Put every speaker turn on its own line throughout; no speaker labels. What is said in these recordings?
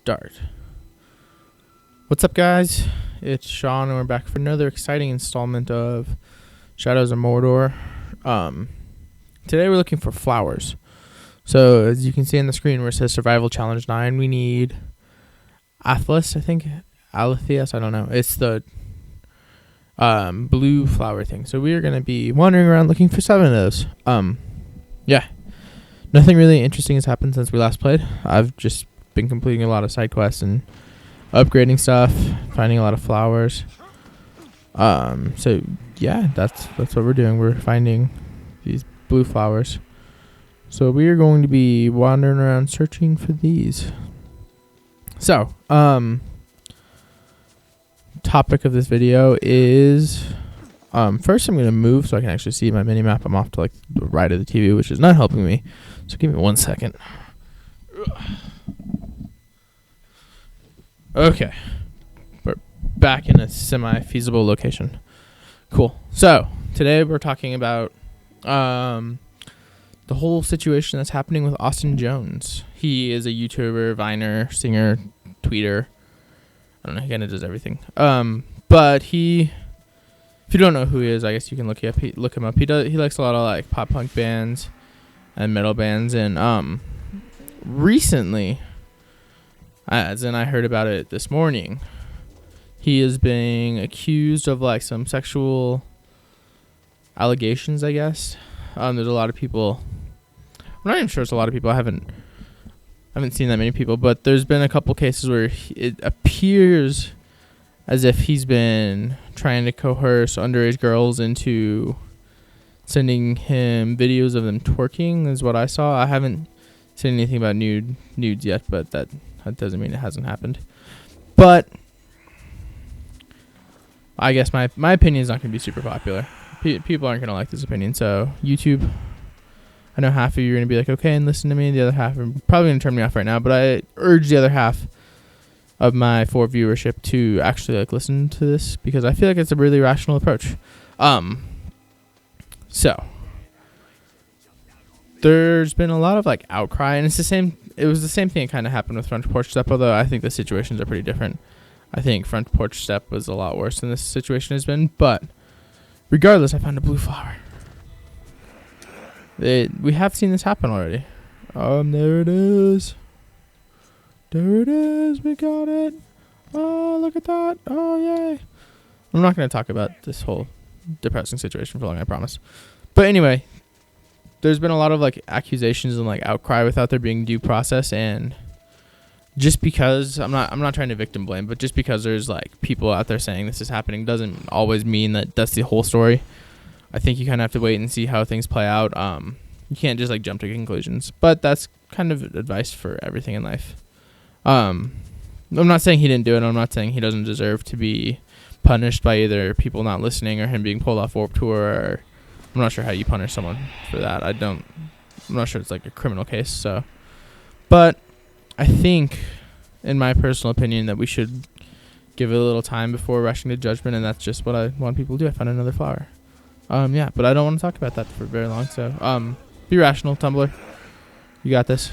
start. What's up, guys? It's Sean, and we're back for another exciting installment of Shadows of Mordor. Today we're looking for flowers. So, as you can see on the screen where it says Survival Challenge 9, we need Athlas, I think. Alethias, I don't know. It's the blue flower thing. So we are going to be wandering around looking for 7 of those. Yeah. Nothing really interesting has happened since we last played. I've just been completing a lot of side quests and upgrading stuff, finding a lot of flowers. So yeah, that's what we're doing. We're finding these blue flowers. So we are going to be wandering around searching for these. So, topic of this video is first I'm going to move so I can actually see my mini map. I'm off to like the right of the TV, which is not helping me. So give me 1 second. Okay, we're back in a semi-feasible location. Cool. So today we're talking about the whole situation that's happening with Austin Jones. He is a YouTuber, Viner, singer, tweeter. I don't know. He kind of does everything. But if you don't know who he is, I guess you can look him up. He likes a lot of like pop punk bands and metal bands, and recently, as in I heard about it this morning, he is being accused of like some sexual allegations, I guess. There's a lot of people. I'm not even sure it's a lot of people. I haven't seen that many people, but there's been a couple cases where it appears as if he's been trying to coerce underage girls into sending him videos of them twerking, is what I saw. I haven't seen anything about nudes yet, but that doesn't mean it hasn't happened. But I guess my opinion is not going to be super popular. People aren't going to like this opinion. So YouTube, I know half of you are going to be like, okay, and listen to me. The other half are probably going to turn me off right now. But I urge the other half of my 4 viewership to actually like listen to this, because I feel like it's a really rational approach. So there's been a lot of like outcry, and it was the same thing that kind of happened with Front Porch Step, although I think the situations are pretty different. I think Front Porch Step was a lot worse than this situation has been, but regardless, I found a blue flower. We have seen this happen already. There it is. There it is. We got it. Oh, look at that. Oh, yay. I'm not going to talk about this whole depressing situation for long, I promise. But anyway, there's been a lot of like accusations and like outcry without there being due process, and just because I'm not trying to victim blame, but just because there's like people out there saying this is happening doesn't always mean that that's the whole story. I think you kind of have to wait and see how things play out. You can't just like jump to conclusions, but that's kind of advice for everything in life. I'm not saying he didn't do it. I'm not saying he doesn't deserve to be punished by either people not listening or him being pulled off Warped Tour, or I'm not sure how you punish someone for that. I'm not sure it's like a criminal case. So, but I think, in my personal opinion, that we should give it a little time before rushing to judgment, and that's just what I want people to do. I found another flower. Yeah, but I don't want to talk about that for very long. So, be rational, Tumblr. You got this.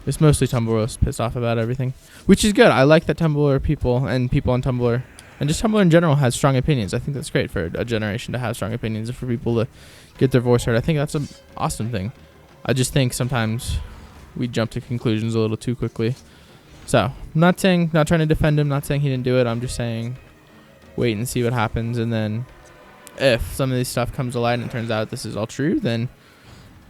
It's mostly Tumblr was pissed off about everything, which is good. I like that Tumblr people and people on Tumblr, and just Tumblr in general, has strong opinions. I think that's great for a generation to have strong opinions and for people to get their voice heard. I think that's an awesome thing. I just think sometimes we jump to conclusions a little too quickly. So, not trying to defend him, not saying he didn't do it. I'm just saying wait and see what happens, and then if some of this stuff comes to light and it turns out this is all true, then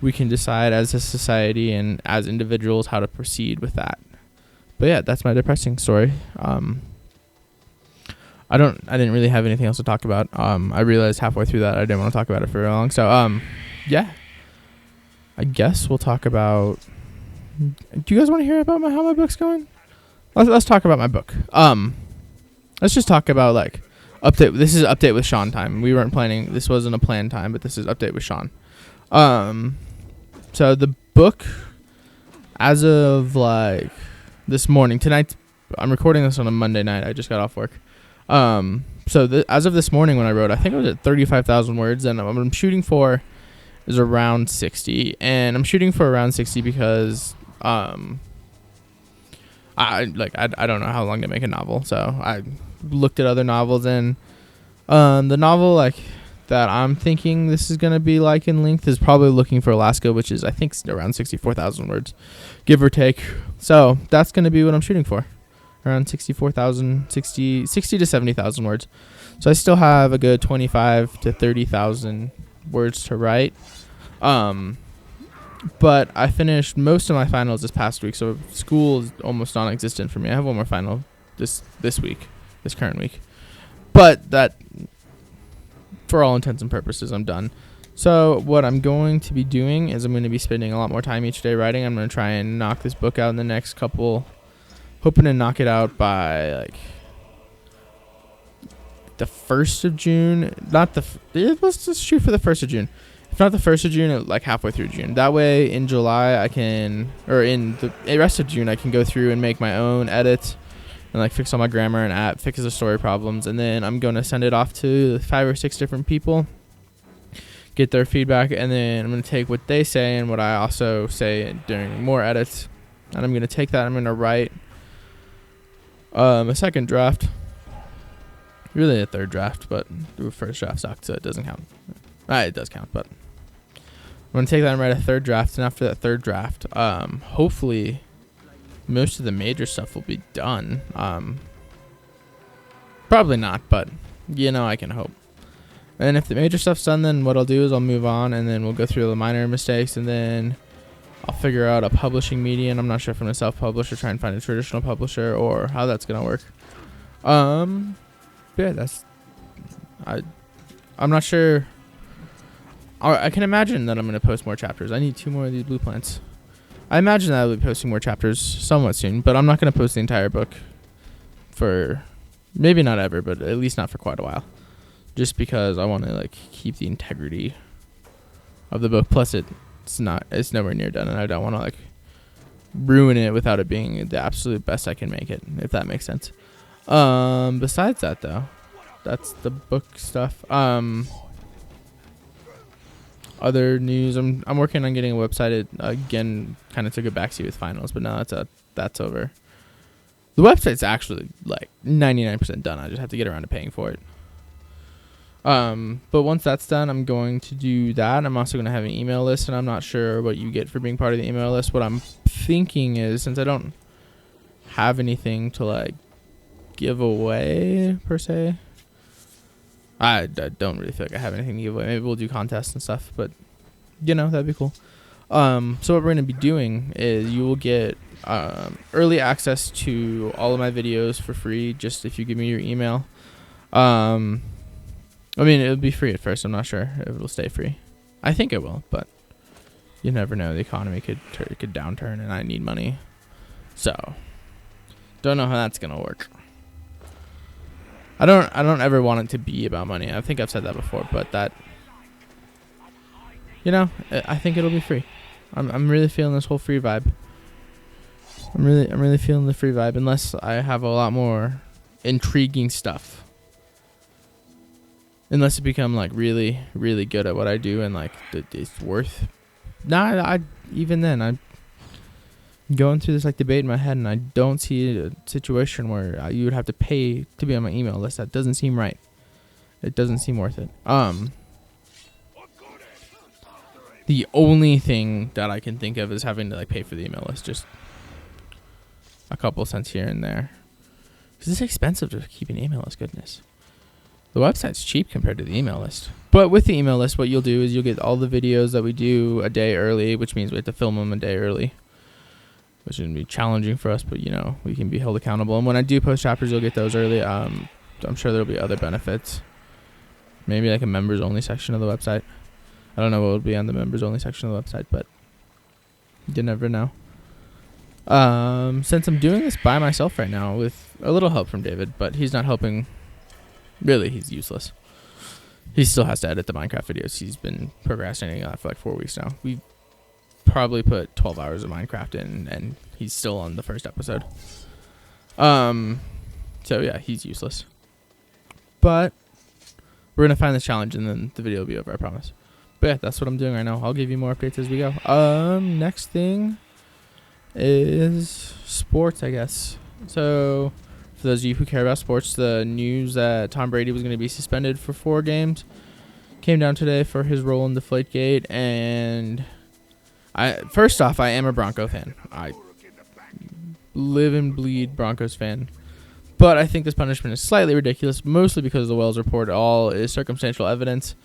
we can decide as a society and as individuals how to proceed with that. But yeah, that's my depressing story. I didn't really have anything else to talk about. I realized halfway through that I didn't want to talk about it for very long. So yeah, I guess we'll talk about. Do you guys want to hear about how my book's going? Let's talk about my book. Let's just talk about like update. This is update with Sean time. We weren't planning. This wasn't a planned time, but this is update with Sean. So the book, as of like this morning, tonight, I'm recording this on a Monday night. I just got off work. So as of this morning when I wrote, I think I was at 35,000 words, and what I'm shooting for is around 60. And I'm shooting for around 60 because I I don't know how long to make a novel, so I looked at other novels, and the novel like that I'm thinking this is gonna be like in length is probably Looking for Alaska, which is I think around 64,000 words, give or take. So that's gonna be what I'm shooting for, around 60 to 70,000 words. So I still have a good 25 to 30,000 words to write. But I finished most of my finals this past week, so school is almost non-existent for me. I have one more final this current week. But that, for all intents and purposes, I'm done. So what I'm going to be doing is I'm going to be spending a lot more time each day writing. I'm going to try and knock this book out in the next couple, hoping to knock it out by like the 1st of June. Let's just shoot for the 1st of June. If not the 1st of June, like halfway through June. That way in July in the rest of June, I can go through and make my own edits and like fix all my grammar and fix the story problems. And then I'm going to send it off to 5 or 6 different people, get their feedback, and then I'm going to take what they say and what I also say during more edits. And I'm going to take that, I'm going to write a second draft. Really a third draft, but the first draft sucked, so it doesn't count. It does count, but I'm going to take that and write a third draft. And after that third draft, hopefully most of the major stuff will be done. Probably not, but, I can hope. And if the major stuff's done, then what I'll do is I'll move on, and then we'll go through the minor mistakes, and then I'll figure out a publishing medium. I'm not sure if I'm going to self-publish or try and find a traditional publisher or how that's going to work. Yeah, I'm not sure. I can imagine that I'm going to post more chapters. I need 2 more of these blue plants. I imagine that I'll be posting more chapters somewhat soon, but I'm not going to post the entire book for maybe not ever, but at least not for quite a while. Just because I want to keep the integrity of the book. Plus it's nowhere near done, and I don't want to ruin it without it being the absolute best I can make it, if that makes sense. Besides that though, that's the book stuff. Other news, I'm working on getting a website. It again kind of took a backseat with finals, but now that's over. The website's actually 99% done. I just have to get around to paying for it. But once that's done, I'm going to do that. I'm also going to have an email list, and I'm not sure what you get for being part of the email list. What I'm thinking is, since I don't have anything to give away per se, I don't really feel like I have anything to give away. Maybe we'll do contests and stuff, but that'd be cool. So what we're going to be doing is you will get early access to all of my videos for free, just if you give me your email. It'll be free at first. I'm not sure if it'll stay free. I think it will, but you never know. The economy could downturn, and I need money. So don't know how that's going to work. I don't ever want it to be about money. I think I've said that before, but that, I think it'll be free. I'm really feeling this whole free vibe. I'm really feeling the free vibe, unless I have a lot more intriguing stuff. Unless it become really, really good at what I do and it's worth. Even then I'm going through this debate in my head, and I don't see a situation where you would have to pay to be on my email list. That doesn't seem right. It doesn't seem worth it. The only thing that I can think of is having to pay for the email list, just a couple cents here and there, because it's expensive to keep an email list. Goodness, the website's cheap compared to the email list. But with the email list, what you'll do is you'll get all the videos that we do a day early, which means we have to film them a day early, which is going to be challenging for us, but we can be held accountable. And when I do post chapters, you'll get those early. I'm sure there'll be other benefits. Maybe a members only section of the website. I don't know what would be on the members only section of the website, but you never know. Since I'm doing this by myself right now with a little help from David, but he's not helping. Really, he's useless. He still has to edit the Minecraft videos. He's been procrastinating on that for 4 weeks now. We probably put 12 hours of Minecraft in, and he's still on the first episode. So yeah, he's useless. But we're gonna find this challenge, and then the video will be over, I promise. But yeah, that's what I'm doing right now. I'll give you more updates as we go. Next thing is sports, I guess. So, for those of you who care about sports, the news that Tom Brady was going to be suspended for 4 games came down today for his role in Deflategate. And first off, I am a Bronco fan. I live and bleed Broncos fan. But I think this punishment is slightly ridiculous, mostly because the Wells report all is circumstantial evidence.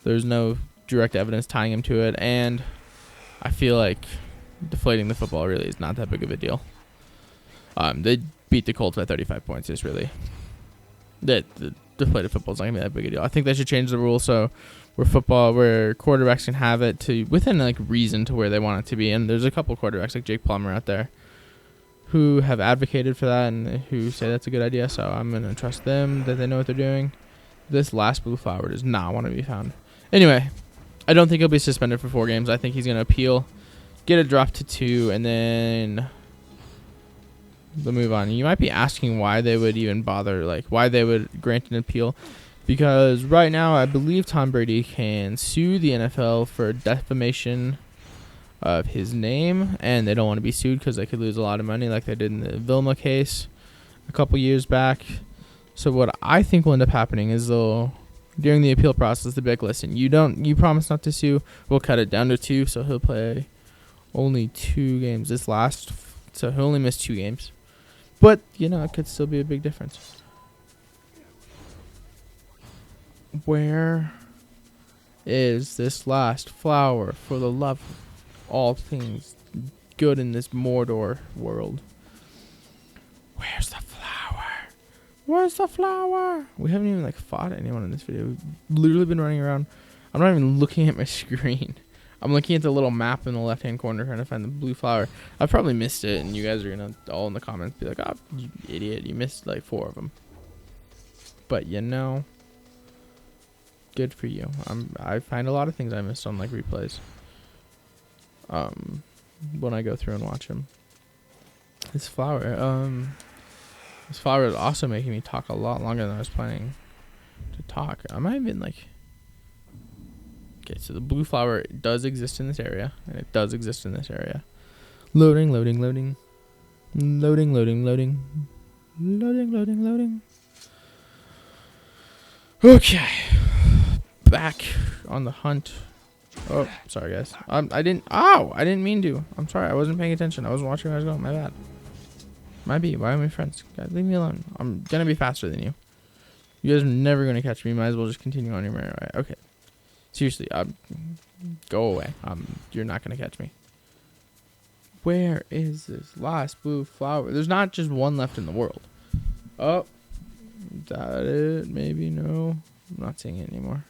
There's no direct evidence tying him to it, and I feel like deflating the football really is not that big of a deal. They beat the Colts by 35 points. It's really the deflated football is not gonna be that big a deal. I think they should change the rule so where quarterbacks can have it to within like reason to where they want it to be. And there's a couple quarterbacks like Jake Plummer out there who have advocated for that and who say that's a good idea. So I'm gonna trust them that they know what they're doing. This last blue flower does not want to be found. Anyway, I don't think he'll be suspended for 4 games. I think he's gonna appeal, get it dropped to 2, and then they'll move on. You might be asking why they would even bother, like why they would grant an appeal. Because right now, I believe Tom Brady can sue the NFL for defamation of his name, and they don't want to be sued because they could lose a lot of money like they did in the Vilma case a couple years back. So what I think will end up happening is during the appeal process, they'll be like, listen, you promise not to sue, we'll cut it down to 2, so he'll play only 2 games so he'll only miss 2 games. But, it could still be a big difference. Where is this last flower for the love of all things good in this Mordor world? Where's the flower? Where's the flower? We haven't even fought anyone in this video. We've literally been running around. I'm not even looking at my screen. I'm looking at the little map in the left-hand corner trying to find the blue flower. I probably missed it, and you guys are gonna all in the comments be like, "Oh, you idiot! You missed 4 of them." But good for you. I find a lot of things I missed on replays. When I go through and watch them. This flower is also making me talk a lot longer than I was planning to talk. I might have been okay, so the blue flower does exist in this area, and it does exist in this area. Loading. Okay. Back on the hunt. Oh, sorry guys. I didn't mean to. I'm sorry. I wasn't paying attention. I was watching where I was going. My bad. Might be. Why are my friends? God, leave me alone. I'm gonna be faster than you. You guys are never gonna catch me. Might as well just continue on your merry way. Okay. Seriously, go away. You're not gonna catch me. Where is this last blue flower? There's not just one left in the world. Oh, is that it? Maybe no. I'm not seeing it anymore.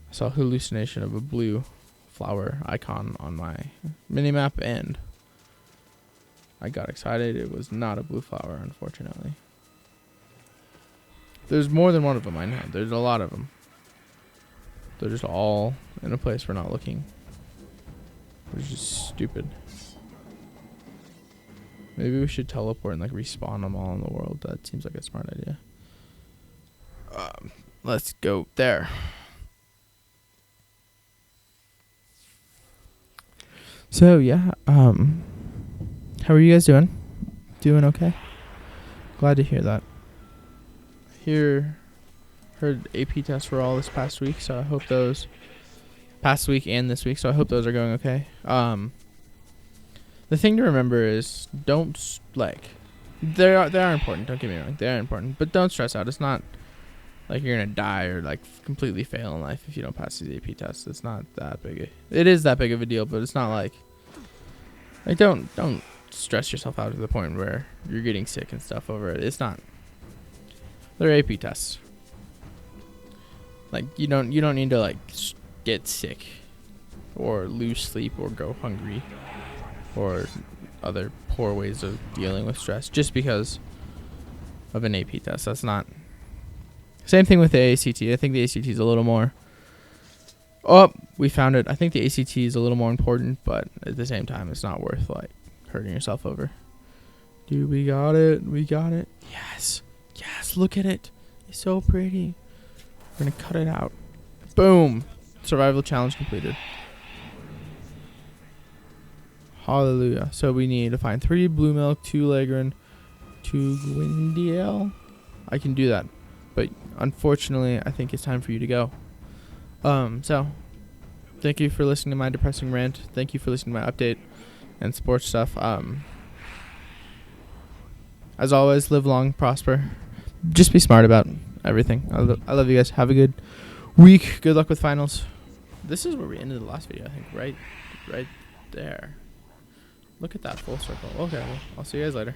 I saw a hallucination of a blue flower icon on my minimap, and I got excited. It was not a blue flower, unfortunately. There's more than one of them, I know. There's a lot of them. They're just all in a place we're not looking. Which is stupid. Maybe we should teleport and respawn them all in the world. That seems like a smart idea. Let's go there. So yeah, how are you guys doing? Doing okay? Glad to hear that. Heard AP tests were all this past week, so I hope those past week and this week, so I hope those are going okay. The thing to remember is don't they are important, don't get me wrong, they are important, but don't stress out. It's not like you're gonna die or completely fail in life if you don't pass these AP tests. It's not that big. It is that big of a deal, but it's not like don't stress yourself out to the point where you're getting sick and stuff over it. It's not. They're AP tests. You don't need to get sick or lose sleep or go hungry or other poor ways of dealing with stress just because of an AP test. That's not. Same thing with the ACT. I think the ACT is a little more. Oh, we found it. I think the ACT is a little more important, but at the same time, it's not worth hurting yourself over. Dude, we got it. We got it. Yes. Yes, look at it. It's so pretty. We're going to cut it out. Boom. Survival challenge completed. Hallelujah. So we need to find 3 blue milk, 2 Legrin, 2 Gwyndiel. I can do that. But unfortunately, I think it's time for you to go. So thank you for listening to my depressing rant. Thank you for listening to my update and sports stuff. As always, live long, prosper. Just be smart about everything. I love you guys. Have a good week. Good luck with finals. This is where we ended the last video, I think. Right there. Look at that full circle. Okay, well, I'll see you guys later.